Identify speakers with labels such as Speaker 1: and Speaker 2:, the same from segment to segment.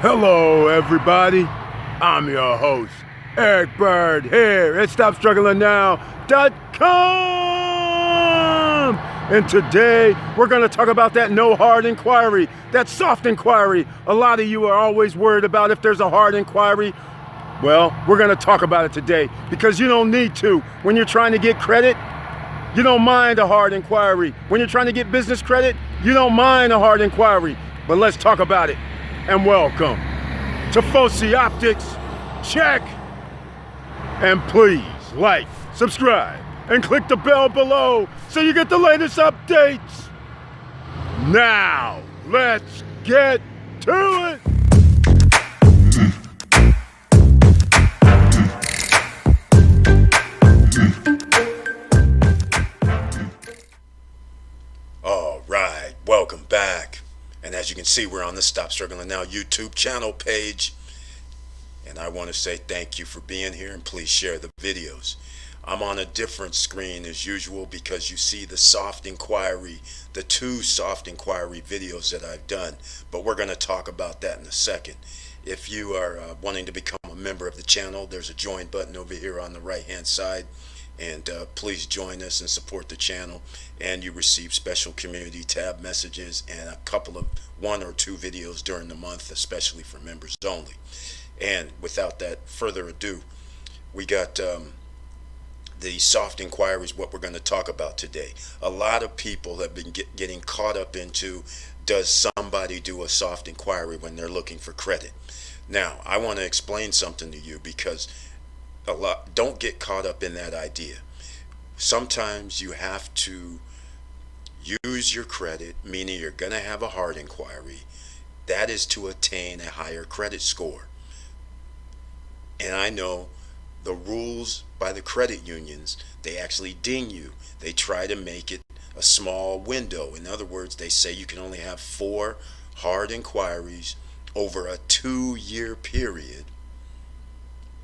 Speaker 1: Hello, everybody. I'm your host, Eric Bird, here at StopStrugglingNow.com. And today, we're going to talk about that no hard inquiry, that soft inquiry. A lot of you are always worried about if there's a hard inquiry. Well, we're going to talk about it today because you don't need to. When you're trying to get credit, you don't mind a hard inquiry. When you're trying to get business credit, you don't mind a hard inquiry. But let's talk about it. And welcome to FOCI Optics. Check. And please like, subscribe, and click the bell below so you get the latest updates. Now, let's get to it. All right, welcome back. And as you can see, we're on the Stop Struggling Now YouTube channel page. And I want to say thank you for being here and please share the videos. I'm on a different screen as usual because you see the soft inquiry, the two soft inquiry videos that I've done. But we're going to talk about that in a second. If you are wanting to become a member of the channel, there's a join button over here on the right hand side. And please join us and support the channel, and you receive special community tab messages and a couple of 1 or 2 videos during the month, especially for members only. And without that further ado, we got the soft inquiries, what we're going to talk about today. A lot of people have been getting caught up into, does somebody do a soft inquiry when they're looking for credit? Now, I want to explain something to you because don't get caught up in that idea. Sometimes you have to use your credit, meaning you're going to have a hard inquiry. That is to attain a higher credit score. And I know the rules by the credit unions, they actually ding you. They try to make it a small window. In other words, they say you can only have 4 hard inquiries over a 2-year period.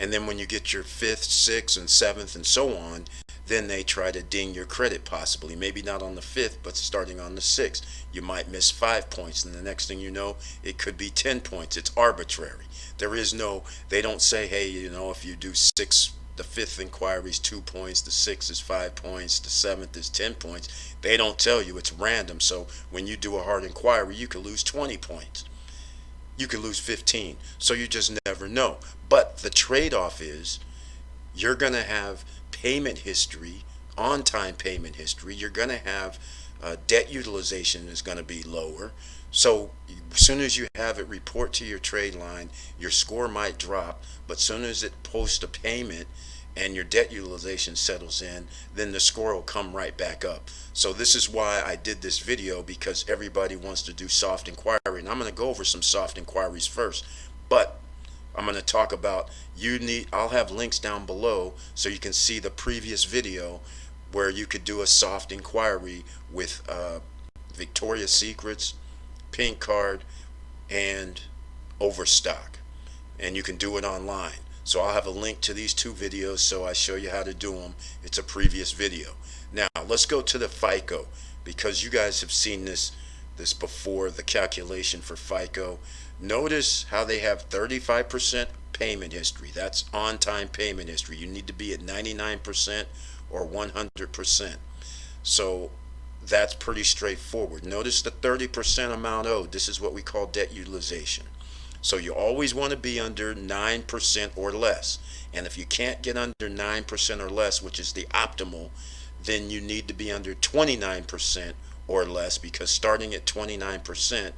Speaker 1: And then when you get your 5th, 6th, and 7th, and so on, then they try to ding your credit possibly. Maybe not on the 5th, but starting on the 6th. You might miss 5 points, and the next thing you know, it could be 10 points. It's arbitrary. There is no, they don't say, hey, you know, if you do the 5th inquiry is 2 points, the 6th is 5 points, the 7th is 10 points. They don't tell you. It's random. So when you do a hard inquiry, you could lose 20 points. You could lose 15. So you just never know. But the trade-off is you're going to have payment history, on-time payment history. You're going to have debt utilization is going to be lower. So as soon as you have it report to your trade line, your score might drop. But as soon as it posts a payment and your debt utilization settles in, then the score will come right back up. So this is why I did this video, because everybody wants to do soft inquiry, and I'm going to go over some soft inquiries first. But I'm going to talk about, I'll have links down below so you can see the previous video where you could do a soft inquiry with Victoria's Secrets, Pink Card, and Overstock. And you can do it online. So I'll have a link to these 2 videos so I show you how to do them. It's a previous video. Now let's go to the FICO, because you guys have seen this before, the calculation for FICO. Notice how they have 35% payment history. That's on-time payment history. You need to be at 99% or 100%. So that's pretty straightforward. Notice the 30% amount owed. This is what we call debt utilization. So you always want to be under 9% or less. And if you can't get under 9% or less, which is the optimal, then you need to be under 29% or less, because starting at 29%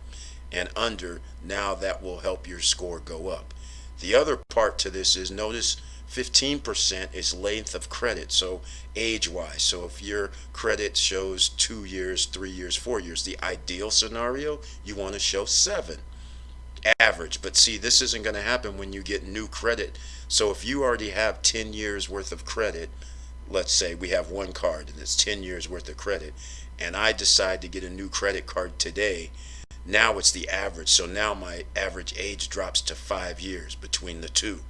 Speaker 1: and under, now that will help your score go up. The other part to this is, notice 15% is length of credit, so age-wise. So if your credit shows 2 years, 3 years, 4 years, the ideal scenario, you want to show 7. Average. But see, this isn't going to happen when you get new credit. So if you already have 10 years worth of credit, let's say we have one card and it's 10 years worth of credit, and I decide to get a new credit card today, now it's the average. So now my average age drops to 5 years between the two.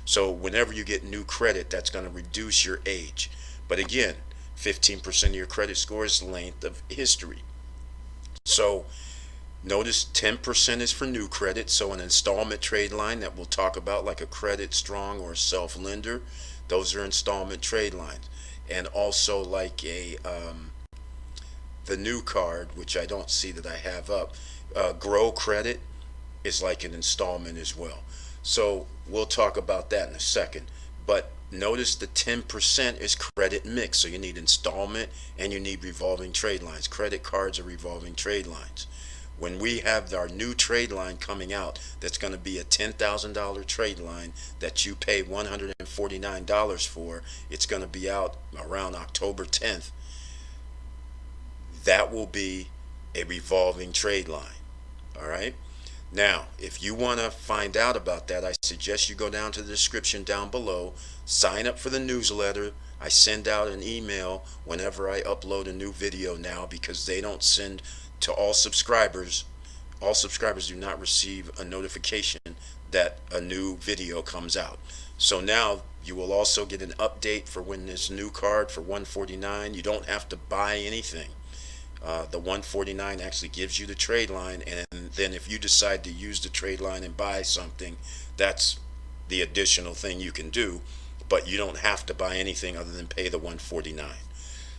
Speaker 1: So whenever you get new credit, that's going to reduce your age. But again, 15% of your credit score is length of history. So Notice 10% is for new credit, so an installment trade line that we'll talk about, like a Credit Strong or Self Lender, those are installment trade lines. And also like the new card, which I don't see that I have up, Grow Credit is like an installment as well. So we'll talk about that in a second. But notice the 10% is credit mix. So you need installment and you need revolving trade lines. Credit cards are revolving trade lines. When we have our new trade line coming out, that's going to be a $10,000 trade line that you pay $149 for. It's going to be out around October 10th. That will be a revolving trade line. All right. Now, if you want to find out about that, I suggest you go down to the description down below, sign up for the newsletter. I send out an email whenever I upload a new video now, because they don't send to all subscribers. All subscribers do not receive a notification that a new video comes out. So now you will also get an update for when this new card for $149. You don't have to buy anything. The $149 actually gives you the trade line, and then if you decide to use the trade line and buy something, that's the additional thing you can do, but you don't have to buy anything other than pay the $149.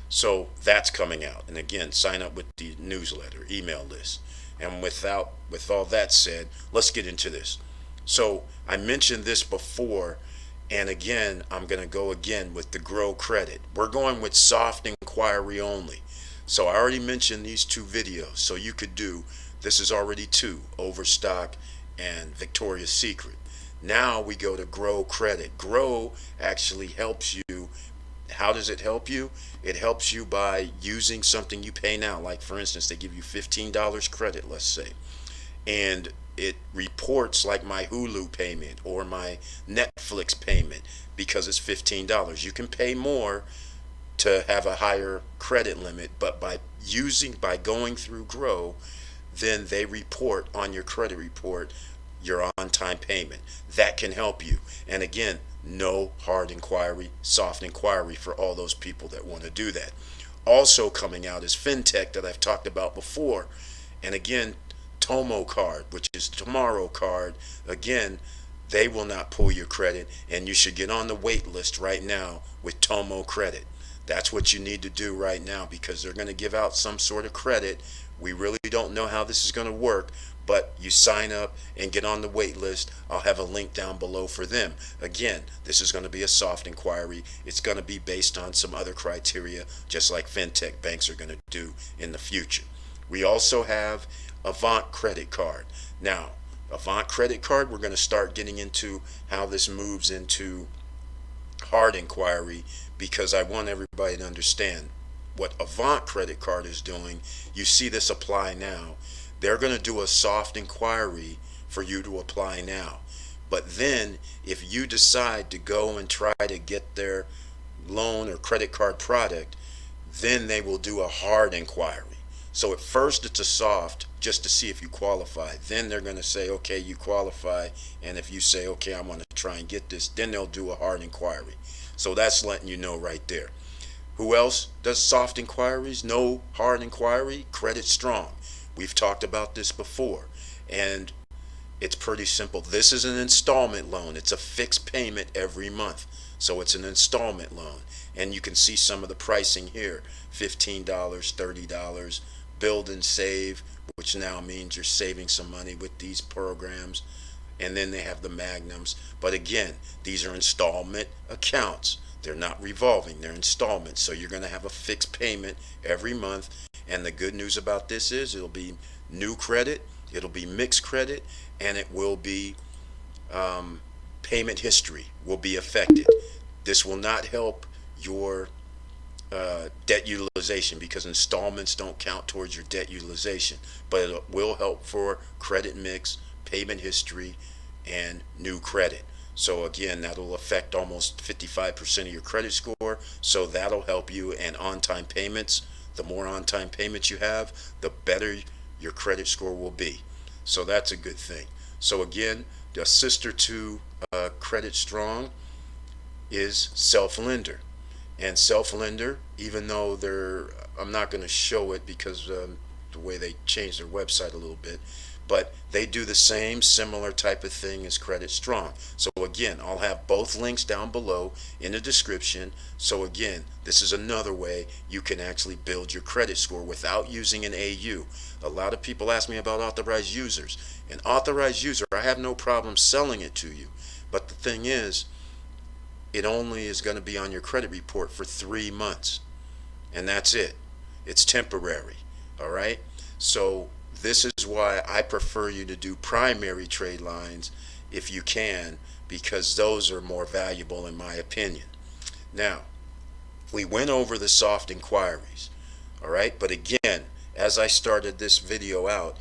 Speaker 1: So that's coming out, and again, sign up with the newsletter email list. And with all that said, let's get into this. So I mentioned this before, and again I'm going to go again with the Grow Credit. We're going with soft inquiry only. So I already mentioned these two videos, so you could do, this is already two, Overstock and Victoria's Secret. Now we go to Grow Credit. Grow actually helps you. How does it help you? It helps you by using something you pay now. Like for instance, they give you $15 credit, let's say, and it reports like my Hulu payment or my Netflix payment because it's $15. You can pay more to have a higher credit limit, but by going through Grow, then they report on your credit report your on-time payment. That can help you. And again, no hard inquiry, soft inquiry for all those people that want to do that. Also coming out is FinTech that I've talked about before. And again, Tomo card, which is Tomorrow card. Again, they will not pull your credit, and you should get on the wait list right now with Tomo credit. That's what you need to do right now, because they're going to give out some sort of credit. We really don't know how this is going to work, but you sign up and get on the wait list. I'll have a link down below for them. Again, this is going to be a soft inquiry. It's going to be based on some other criteria, just like FinTech banks are going to do in the future. We also have Avant credit card. Now, Avant credit card, we're going to start getting into how this moves into hard inquiry, because I want everybody to understand what Avant credit card is doing. You see this apply now. They're going to do a soft inquiry for you to apply now. But then if you decide to go and try to get their loan or credit card product, then they will do a hard inquiry. So at first it's a soft, just to see if you qualify. Then they're going to say, okay, you qualify. And if you say, okay, I want to try and get this, then they'll do a hard inquiry. So that's letting you know right there. Who else does soft inquiries? No hard inquiry? Credit Strong. We've talked about this before, and it's pretty simple. This is an installment loan. It's a fixed payment every month. So it's an installment loan. And you can see some of the pricing here. $15, $30, build and save, which now means you're saving some money with these programs. And then they have the magnums. But again, these are installment accounts. They're not revolving, they're installments. So you're going to have a fixed payment every month. And the good news about this is it'll be new credit, it'll be mixed credit, and it will be payment history will be affected. This will not help your debt utilization, because installments don't count towards your debt utilization, but it will help for credit mix, payment history, and new credit. So again, that'll affect almost 55% of your credit score, so that'll help you. And on-time payments, the more on-time payments you have, the better your credit score will be. So that's a good thing. So again, the sister to Credit Strong is Self Lender. And Self Lender, even though I'm not going to show it because the way they changed their website a little bit, but they do the same similar type of thing as Credit Strong. So again, I'll have both links down below in the description. So again, this is another way you can actually build your credit score without using an AU. A lot of people ask me about authorized users. An authorized user, I have no problem selling it to you, but the thing is, it only is going to be on your credit report for 3 months, and that's it. It's temporary. All right, so this is why I prefer you to do primary trade lines if you can, because those are more valuable in my opinion. Now, we went over the soft inquiries. All right, but again, as I started this video out,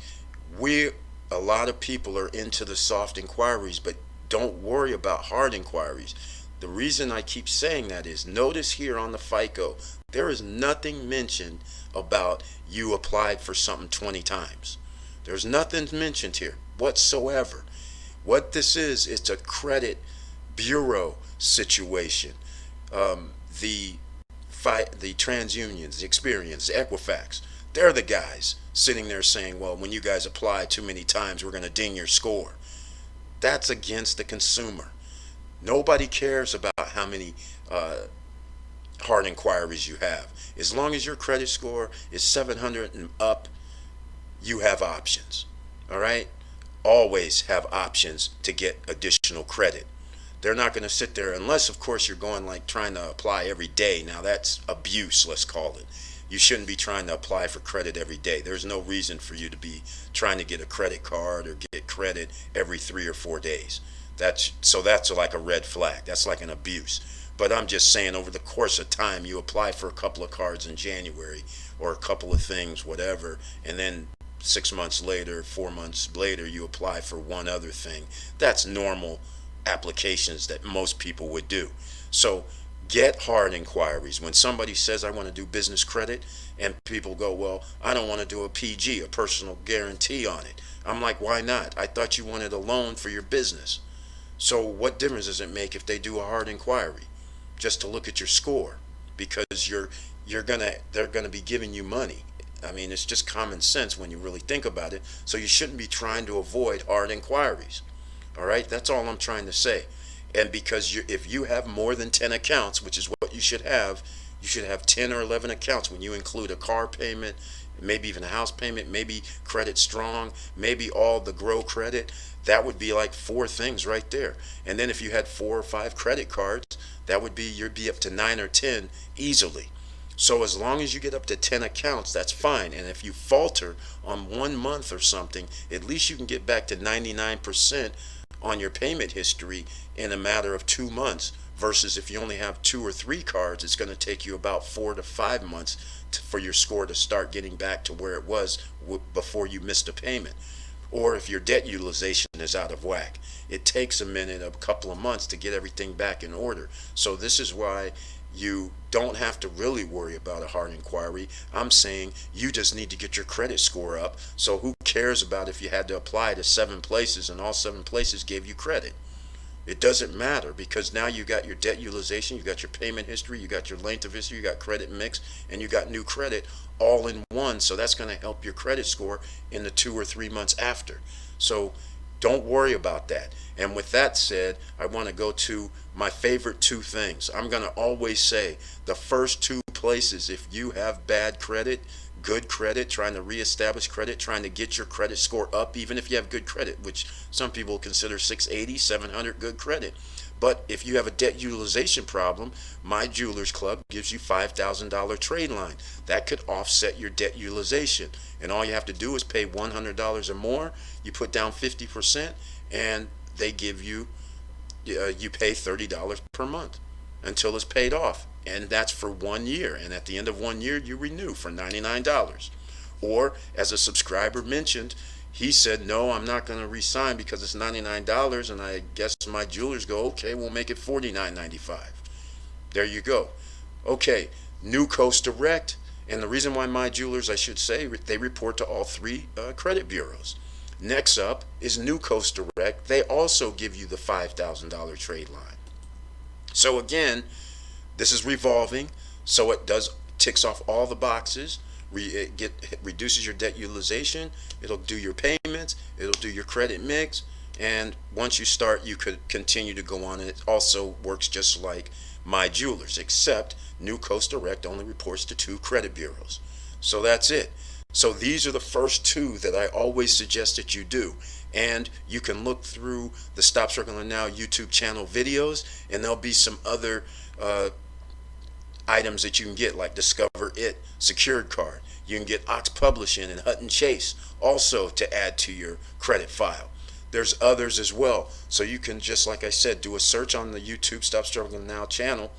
Speaker 1: a lot of people are into the soft inquiries, but don't worry about hard inquiries. The reason I keep saying that is, notice here on the FICO, there is nothing mentioned about you applied for something 20 times. There's nothing mentioned here whatsoever. What this is, it's a credit bureau situation. The TransUnions, the Experians, the Equifax, they're the guys sitting there saying, well, when you guys apply too many times, we're going to ding your score. That's against the consumer. Nobody cares about how many hard inquiries you have. As long as your credit score is 700 and up, you have options. All right? Always have options to get additional credit. They're not going to sit there, unless of course you're going like trying to apply every day. Now that's abuse, let's call it. You shouldn't be trying to apply for credit every day. There's no reason for you to be trying to get a credit card or get credit every 3 or 4 days. That's like a red flag. That's like an abuse. But I'm just saying, over the course of time, you apply for a couple of cards in January or a couple of things, whatever, and then 6 months later, 4 months later, you apply for one other thing. That's normal applications that most people would do. So get hard inquiries. When somebody says, I want to do business credit, and people go, well, I don't want to do a PG, a personal guarantee on it. I'm like, why not? I thought you wanted a loan for your business. So what difference does it make if they do a hard inquiry just to look at your score? Because they're gonna be giving you money. I mean, it's just common sense when you really think about it. So you shouldn't be trying to avoid hard inquiries. All right, that's all I'm trying to say. And because if you have more than 10 accounts, which is what you should have 10 or 11 accounts when you include a car payment, maybe even a house payment, maybe Credit Strong, maybe all the Grow credit. That would be like 4 things right there. And then if you had 4 or 5 credit cards, you'd be up to 9 or 10 easily. So as long as you get up to 10 accounts, that's fine. And if you falter on 1 month or something, at least you can get back to 99% on your payment history in a matter of 2 months. Versus if you only have 2 or 3 cards, it's going to take you about 4 to 5 months for your score to start getting back to where it was before you missed a payment. Or if your debt utilization is out of whack, it takes a couple of months to get everything back in order. So this is why you don't have to really worry about a hard inquiry. I'm saying you just need to get your credit score up. So who cares about if you had to apply to 7 places and all 7 places gave you credit? It doesn't matter, because now you got your debt utilization, you got your payment history, you got your length of history, you got credit mix, and you got new credit all in one. So that's going to help your credit score in the 2 or 3 months after. So don't worry about that. And with that said, I want to go to my favorite 2 things. I'm going to always say the first 2 places, if you have bad credit, good credit, trying to reestablish credit, trying to get your credit score up, even if you have good credit, which some people consider 680, 700 good credit. But if you have a debt utilization problem, my Jewelers Club gives you $5,000 trade line. That could offset your debt utilization. And all you have to do is pay $100 or more. You put down 50%, and they give you, you pay $30 per month until it's paid off. And that's for 1 year. And at the end of 1 year, you renew for $99. Or, as a subscriber mentioned, he said, no, I'm not going to re-sign because it's $99. And I guess my jewelers go, okay, we'll make it $49.95. There you go. Okay, New Coast Direct. And the reason why my jewelers, I should say, they report to all 3 credit bureaus. Next up is New Coast Direct. They also give you the $5,000 trade line. So again, this is revolving, so it ticks off all the boxes. it reduces your debt utilization. It'll do your payments. It'll do your credit mix. And once you start, you could continue to go on. And it also works just like My Jewelers, except New Coast Direct only reports to 2 credit bureaus. So that's it. So these are the first 2 that I always suggest that you do. And you can look through the Stop Struggling Now YouTube channel videos, and there'll be some other items that you can get, like Discover It secured card. You can get Ox Publishing and Hutton Chase also to add to your credit file. There's others as well. So you can, just like I said, do a search on the YouTube Stop Struggling Now channel,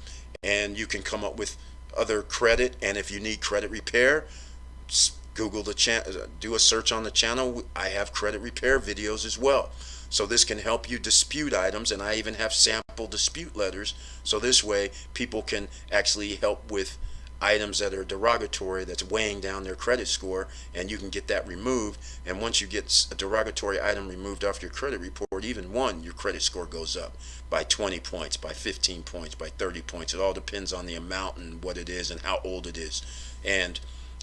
Speaker 1: and you can come up with other credit. And if you need credit repair, Google the channel, do a search on the channel. I have credit repair videos as well. So this can help you dispute items, and I even have sample dispute letters. So this way people can actually help with items that are derogatory, that's weighing down their credit score, and you can get that removed. And once you get a derogatory item removed off your credit report, even one, your credit score goes up by 20 points, by 15 points, by 30 points. It all depends on the amount and what it is and how old it is. And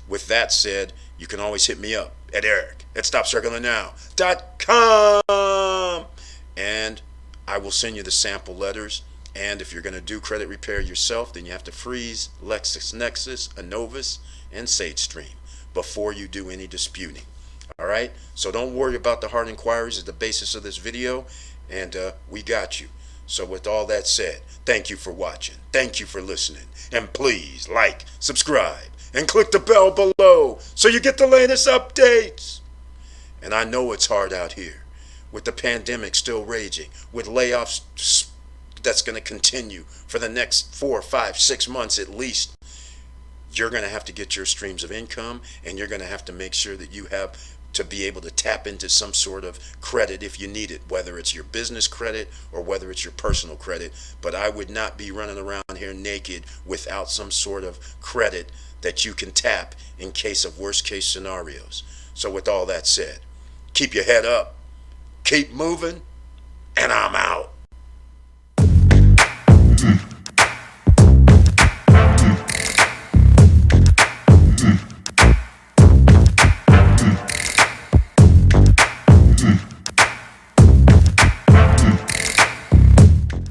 Speaker 1: with that said, you can always hit me up at eric@stopstrugglingnow.com, and I will send you the sample letters. And if you're going to do credit repair yourself, then you have to freeze LexisNexis, Innovis, and SageStream before you do any disputing. All right? So don't worry about the hard inquiries as the basis of this video, and we got you. So with all that said, thank you for watching. Thank you for listening. And please like, subscribe, and click the bell below so you get the latest updates. And I know it's hard out here with the pandemic still raging, with layoffs that's going to continue for the next 4, 5, 6 months at least. You're going to have to get your streams of income, and you're going to have to make sure that you have to be able to tap into some sort of credit if you need it, whether it's your business credit or whether it's your personal credit. But I would not be running around here naked without some sort of credit that you can tap in case of worst case scenarios. So with all that said, keep your head up, keep moving, and I'm out.